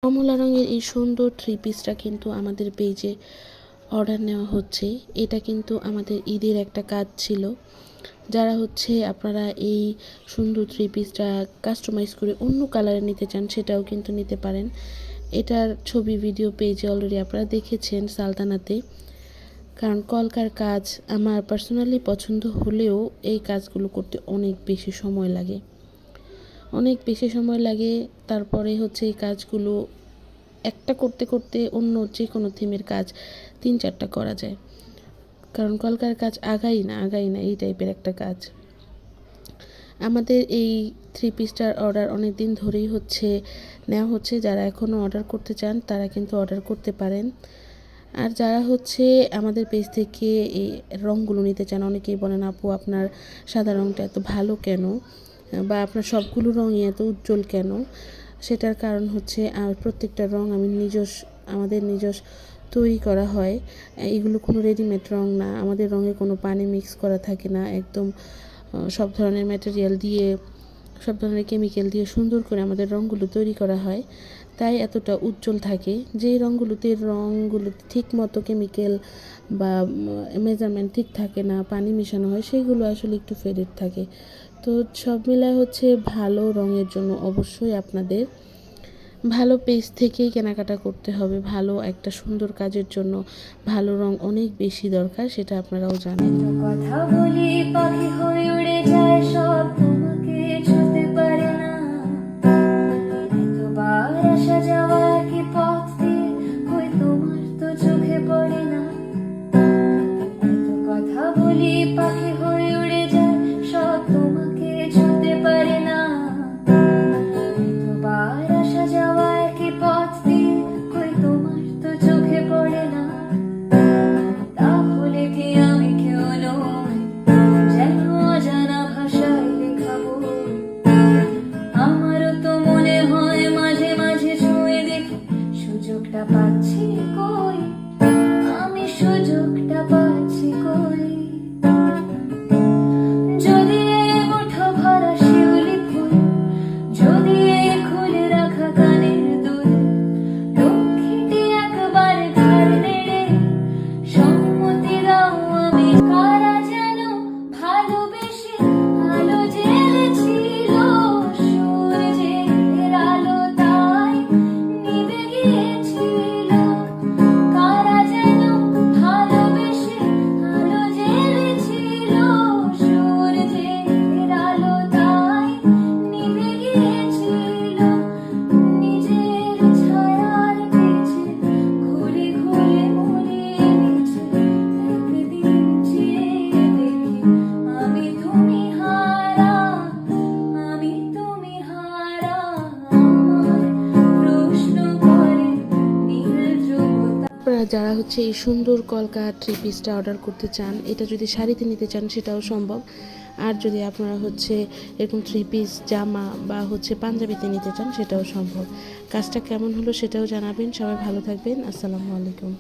কমলা রঙের এই সুন্দর থ্রি পিসটা কিন্তু আমাদের পেজে অর্ডার নেওয়া হচ্ছে। এটা কিন্তু আমাদের ঈদের একটা কাজ ছিল। যারা আপনারা এই সুন্দর থ্রি পিসটা কাস্টমাইজ করে অন্য কালারে নিতে চান সেটাও কিন্তু নিতে পারেন। এটার ছবি ভিডিও পেজে অলরেডি আপনারা দেখেছেন সালতানাতে। কারণ কলকার কাজ আমার পার্সোনালি পছন্দ হলেও এই কাজগুলো করতে অনেক বেশি সময় লাগে। তারপরে এই কাজগুলো একটা করতে করতে অন্য যে কোনো থিমের কাজ 3-4টা করা যায়। কারণ কলকার কাজ আগাই না এই টাইপের একটা কাজ। আমাদের এই থ্রি পিসটার অর্ডার অনেক দিন ধরেই নেওয়া হচ্ছে। যারা এখনও অর্ডার করতে চান তারা কিন্তু অর্ডার করতে পারেন। আর যারা আমাদের পেজ থেকে এই রঙগুলো নিতে চান, অনেকেই বলেন আপু আপনার সাদা রঙটা এত ভালো কেন, বা আপনার সবগুলো রঙই এত উজ্জ্বল কেন। সেটার কারণ প্রত্যেকটা রঙ আমাদের নিজস্ব তৈরি করা হয়। এগুলো কোনো রেডিমেড রঙ না, আমাদের রঙে কোনো পানি মিক্স করা থাকে না। একদম সব ধরনের ম্যাটেরিয়াল দিয়ে, সব ধরনের কেমিক্যাল দিয়ে সুন্দর করে আমাদের রঙগুলো তৈরি করা হয়, তাই এতটা উজ্জ্বল থাকে। যেই রঙগুলোতে ঠিক মতো কেমিক্যাল বা মেজারমেন্ট ঠিক থাকে না, পানি মেশানো হয়, সেইগুলো আসলে একটু ফেডেড থাকে। তো সব মিলায় ভালো রঙের জন্য অবশ্যই আপনাদের ভালো পেজ থেকেই কেনাকাটা করতে হবে। ভালো একটা সুন্দর কাজের জন্য ভালো রং অনেক বেশি দরকার, সেটা আপনারাও জানেন। কথা বলি পাখি হয়ে উড়ে যায় সব, তোমাকে ছুঁতে পারে না। এতবার আসা যাওয়া কি পথ দিয়ে, কই তোমার তো চোখে পড়ে না। এত কথা বলি পাখি হয়ে উড়ে যায় সব, তোমাকে ছুঁতে পারে না। এতবার আসা যাওয়া কি পথ দিয়ে, কই তোমার তো চোখে পড়ে না। তাহলে কি আমি কেউ নই, যেন অজানা ভাষায় লেখা বই? আমারও তো মনে হয় মাঝে মাঝে ছুঁয়ে দেখি, সুযোগটা পাচ্ছি কই, আমি সুযোগটা পাচ্ছি কই। যদি এই মুঠো ভরা শিউলি ফুল, যদি এই খুলে রাখা কানের দুল, লক্ষ্মীটি একবার ঘাড় নেড়ে সম্মতি দাও আমি। কারা যেন ভালোবেসে আলো জ্বেলেছিল, সূর্যের আলো তাই নিভে গিয়েছিল। কারা যেন ভালোবেসে আলো জ্বেলেছিল, সূর্যের আলো তাই নিভে গিয়েছিল। নিজের ছায়ার পিছে ঘুরে ঘুরে মরে গেছে, একদিন চেয়ে দেখি আমি তুমি হারা, আমি তুমি হারা। আমার প্রশ্ন করে নীল জগৎ। আপনারা যারা এই সুন্দর কলকা থ্রি পিসটা অর্ডার করতে চান, এটা যদি শাড়িতে নিতে চান সেটাও সম্ভব। আর যদি আপনারা এরকম থ্রি পিস জামা বা পাঞ্জাবিতে নিতে চান সেটাও সম্ভব। কাজটা কেমন হলো সেটাও জানাবেন। সবাই ভালো থাকবেন। আসসালামু আলাইকুম।